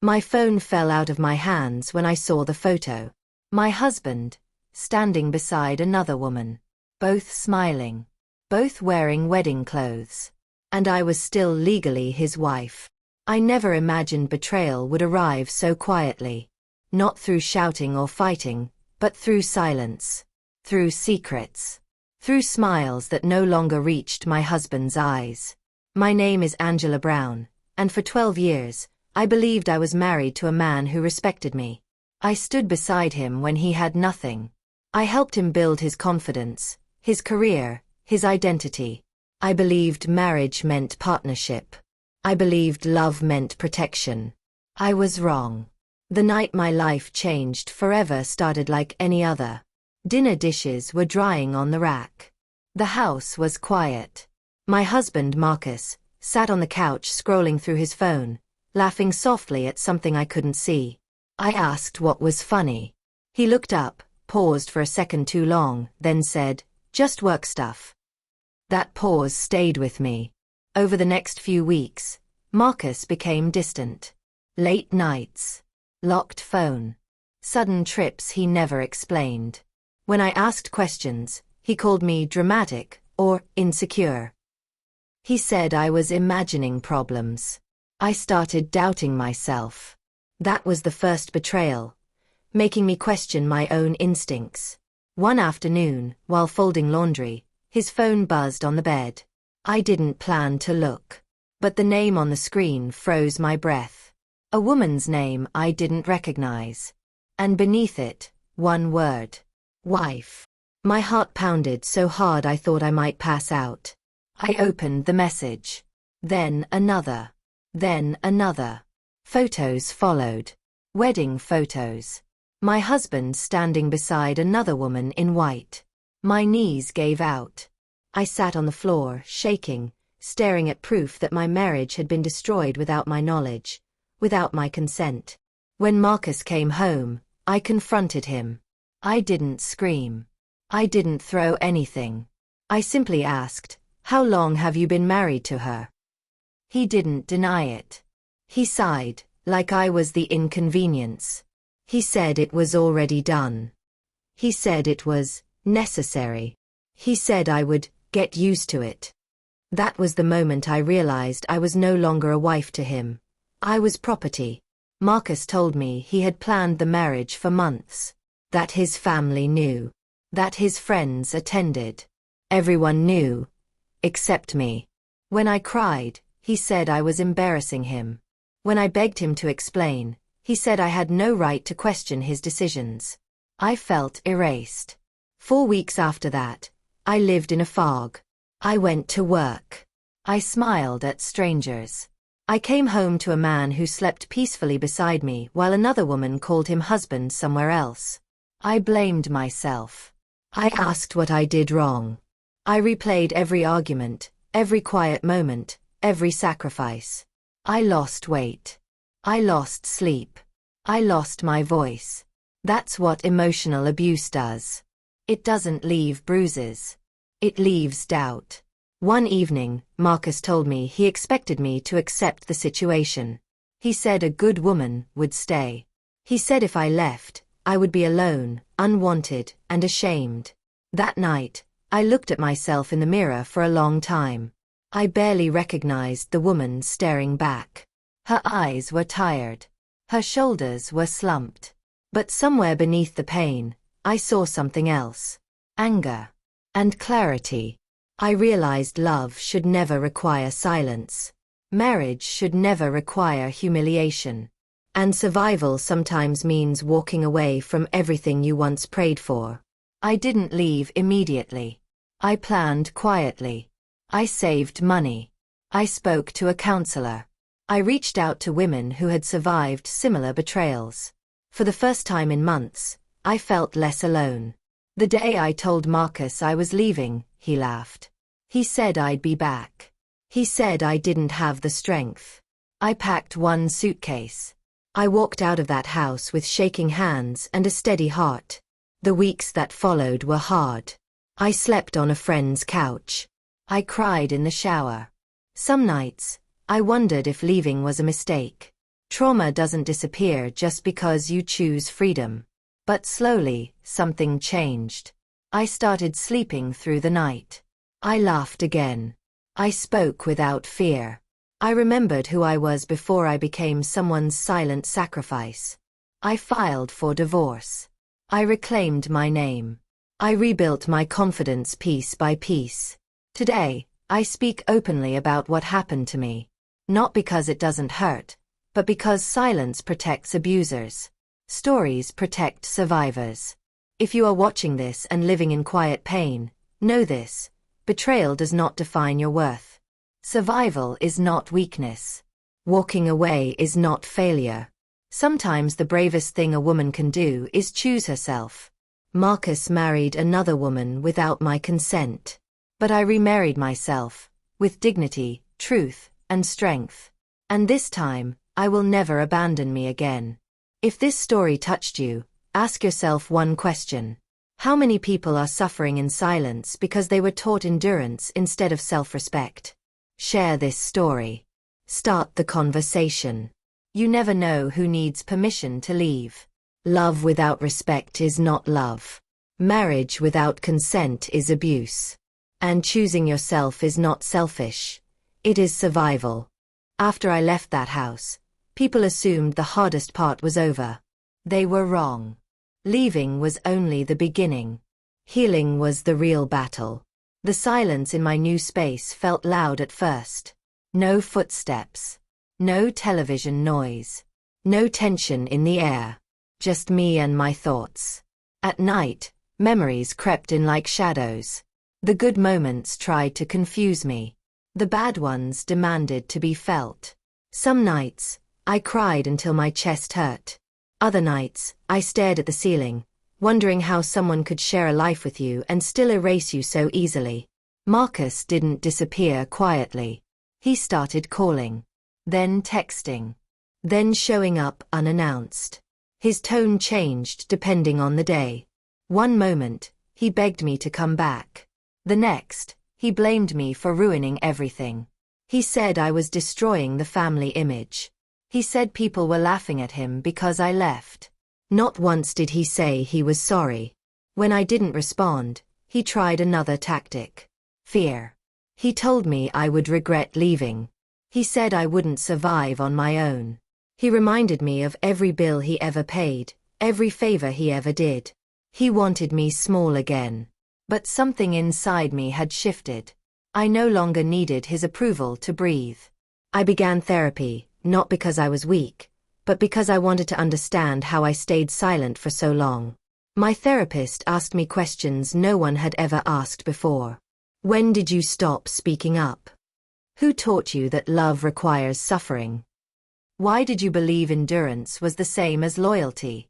My phone fell out of my hands when I saw the photo. My husband, standing beside another woman. Both smiling. Both wearing wedding clothes. And I was still legally his wife. I never imagined betrayal would arrive so quietly. Not through shouting or fighting, but through silence. Through secrets. Through smiles that no longer reached my husband's eyes. My name is Angela Brown, and for 12 years, I believed I was married to a man who respected me. I stood beside him when he had nothing. I helped him build his confidence, his career, his identity. I believed marriage meant partnership. I believed love meant protection. I was wrong. The night my life changed forever started like any other. Dinner dishes were drying on the rack. The house was quiet. My husband, Marcus, sat on the couch scrolling through his phone, laughing softly at something I couldn't see. I asked what was funny. He looked up, paused for a second too long, then said, "Just work stuff." That pause stayed with me. Over the next few weeks, Marcus became distant. Late nights. Locked phone. Sudden trips he never explained. When I asked questions, he called me dramatic or insecure. He said I was imagining problems. I started doubting myself. That was the first betrayal, making me question my own instincts. One afternoon, while folding laundry, his phone buzzed on the bed. I didn't plan to look. But the name on the screen froze my breath. A woman's name I didn't recognize. And beneath it, one word. Wife. My heart pounded so hard I thought I might pass out. I opened the message. Then another. Then another. Photos followed. Wedding photos. My husband standing beside another woman in white. My knees gave out. I sat on the floor, shaking, staring at proof that my marriage had been destroyed without my knowledge, without my consent. When Marcus came home, I confronted him. I didn't scream. I didn't throw anything. I simply asked, "How long have you been married to her?" He didn't deny it. He sighed, like I was the inconvenience. He said it was already done. He said it was necessary. He said I would get used to it. That was the moment I realized I was no longer a wife to him. I was property. Marcus told me he had planned the marriage for months. That his family knew. That his friends attended. Everyone knew. Except me. When I cried, he said I was embarrassing him. When I begged him to explain, he said I had no right to question his decisions. I felt erased. 4 weeks after that, I lived in a fog. I went to work. I smiled at strangers. I came home to a man who slept peacefully beside me while another woman called him husband somewhere else. I blamed myself. I asked what I did wrong. I replayed every argument, every quiet moment, every sacrifice. I lost weight. I lost sleep. I lost my voice. That's what emotional abuse does. It doesn't leave bruises. It leaves doubt. One evening, Marcus told me he expected me to accept the situation. He said a good woman would stay. He said if I left, I would be alone, unwanted, and ashamed. That night, I looked at myself in the mirror for a long time. I barely recognized the woman staring back. Her eyes were tired. Her shoulders were slumped. But somewhere beneath the pain, I saw something else. Anger. And clarity. I realized love should never require silence. Marriage should never require humiliation. And survival sometimes means walking away from everything you once prayed for. I didn't leave immediately. I planned quietly. I saved money. I spoke to a counselor. I reached out to women who had survived similar betrayals. For the first time in months, I felt less alone. The day I told Marcus I was leaving, he laughed. He said I'd be back. He said I didn't have the strength. I packed one suitcase. I walked out of that house with shaking hands and a steady heart. The weeks that followed were hard. I slept on a friend's couch. I cried in the shower. Some nights, I wondered if leaving was a mistake. Trauma doesn't disappear just because you choose freedom. But slowly, something changed. I started sleeping through the night. I laughed again. I spoke without fear. I remembered who I was before I became someone's silent sacrifice. I filed for divorce. I reclaimed my name. I rebuilt my confidence piece by piece. Today, I speak openly about what happened to me. Not because it doesn't hurt, but because silence protects abusers. Stories protect survivors. If you are watching this and living in quiet pain, know this: betrayal does not define your worth. Survival is not weakness. Walking away is not failure. Sometimes the bravest thing a woman can do is choose herself. Marcus married another woman without my consent. But I remarried myself, with dignity, truth, and strength. And this time, I will never abandon me again. If this story touched you, ask yourself one question. How many people are suffering in silence because they were taught endurance instead of self-respect? Share this story. Start the conversation. You never know who needs permission to leave. Love without respect is not love. Marriage without consent is abuse. And choosing yourself is not selfish. It is survival. After I left that house, people assumed the hardest part was over. They were wrong. Leaving was only the beginning. Healing was the real battle. The silence in my new space felt loud at first. No footsteps. No television noise. No tension in the air. Just me and my thoughts. At night, memories crept in like shadows. The good moments tried to confuse me. The bad ones demanded to be felt. Some nights, I cried until my chest hurt. Other nights, I stared at the ceiling, wondering how someone could share a life with you and still erase you so easily. Marcus didn't disappear quietly. He started calling, then texting, then showing up unannounced. His tone changed depending on the day. One moment, he begged me to come back. The next, he blamed me for ruining everything. He said I was destroying the family image. He said people were laughing at him because I left. Not once did he say he was sorry. When I didn't respond, he tried another tactic. Fear. He told me I would regret leaving. He said I wouldn't survive on my own. He reminded me of every bill he ever paid, every favor he ever did. He wanted me small again. But something inside me had shifted. I no longer needed his approval to breathe. I began therapy, not because I was weak, but because I wanted to understand how I stayed silent for so long. My therapist asked me questions no one had ever asked before. When did you stop speaking up? Who taught you that love requires suffering? Why did you believe endurance was the same as loyalty?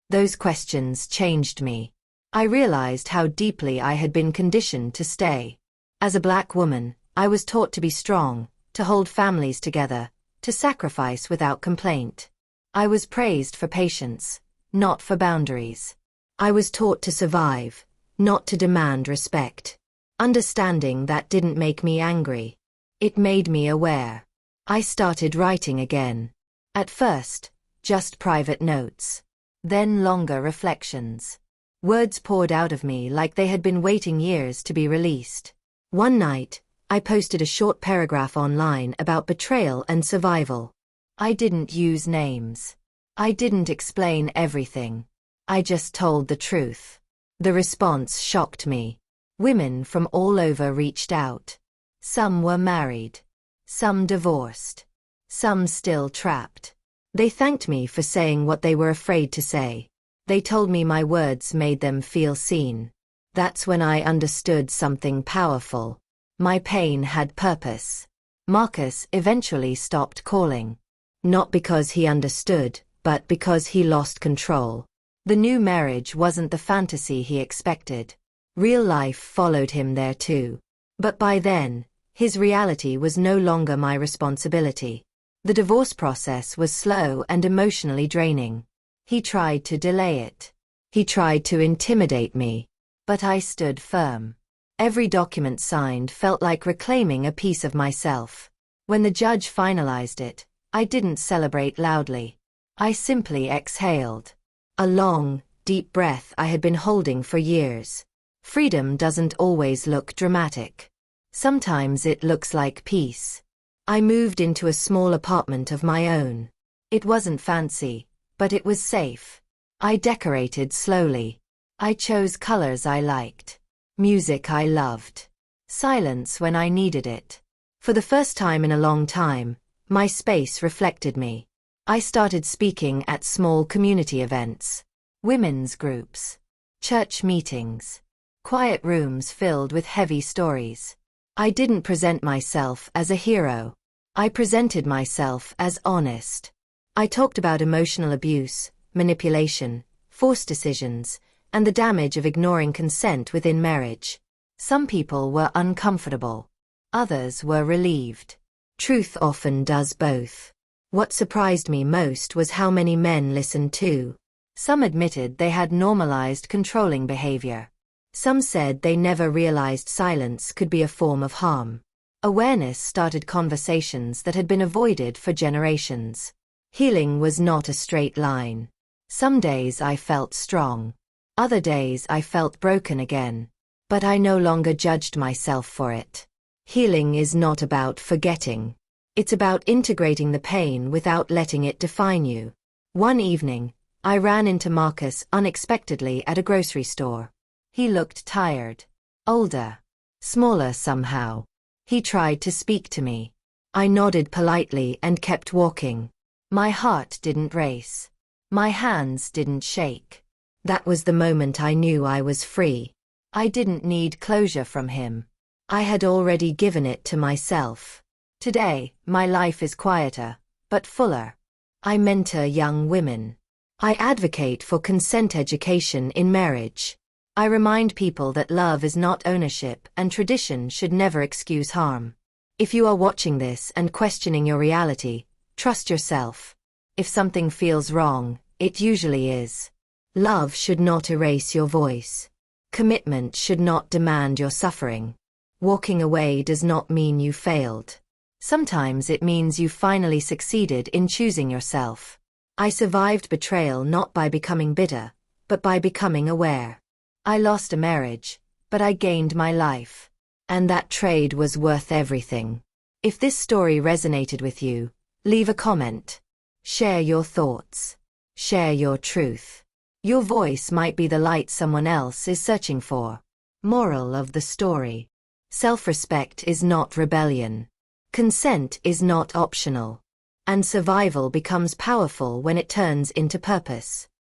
Those questions changed me. I realized how deeply I had been conditioned to stay. As a Black woman, I was taught to be strong, to hold families together, to sacrifice without complaint. I was praised for patience, not for boundaries. I was taught to survive, not to demand respect. Understanding that didn't make me angry. It made me aware. I started writing again. At first, just private notes. Then longer reflections. Words poured out of me like they had been waiting years to be released. One night, I posted a short paragraph online about betrayal and survival. I didn't use names. I didn't explain everything. I just told the truth. The response shocked me. Women from all over reached out. Some were married. Some divorced. Some still trapped. They thanked me for saying what they were afraid to say. They told me my words made them feel seen. That's when I understood something powerful. My pain had purpose. Marcus eventually stopped calling. Not because he understood, but because he lost control. The new marriage wasn't the fantasy he expected. Real life followed him there too. But by then, his reality was no longer my responsibility. The divorce process was slow and emotionally draining. He tried to delay it. He tried to intimidate me. But I stood firm. Every document signed felt like reclaiming a piece of myself. When the judge finalized it, I didn't celebrate loudly. I simply exhaled. A long, deep breath I had been holding for years. Freedom doesn't always look dramatic. Sometimes it looks like peace. I moved into a small apartment of my own. It wasn't fancy, but it was safe. I decorated slowly. I chose colors I liked. Music I loved. Silence when I needed it. For the first time in a long time, my space reflected me. I started speaking at small community events, women's groups, church meetings, quiet rooms filled with heavy stories. I didn't present myself as a hero. I presented myself as honest. I talked about emotional abuse, manipulation, forced decisions, and the damage of ignoring consent within marriage. Some people were uncomfortable. Others were relieved. Truth often does both. What surprised me most was how many men listened too. Some admitted they had normalized controlling behavior. Some said they never realized silence could be a form of harm. Awareness started conversations that had been avoided for generations. Healing was not a straight line. Some days I felt strong. Other days I felt broken again. But I no longer judged myself for it. Healing is not about forgetting. It's about integrating the pain without letting it define you. One evening, I ran into Marcus unexpectedly at a grocery store. He looked tired. Older. Smaller somehow. He tried to speak to me. I nodded politely and kept walking. My heart didn't race. My hands didn't shake. That was the moment I knew I was free. I didn't need closure from him. I had already given it to myself. Today, my life is quieter, but fuller. I mentor young women. I advocate for consent education in marriage. I remind people that love is not ownership and tradition should never excuse harm. If you are watching this and questioning your reality, trust yourself. If something feels wrong, it usually is. Love should not erase your voice. Commitment should not demand your suffering. Walking away does not mean you failed. Sometimes it means you finally succeeded in choosing yourself. I survived betrayal not by becoming bitter, but by becoming aware. I lost a marriage, but I gained my life. And that trade was worth everything. If this story resonated with you, leave a comment. Share your thoughts. Share your truth. Your voice might be the light someone else is searching for. Moral of the story. Self-respect is not rebellion. Consent is not optional. And survival becomes powerful when it turns into purpose.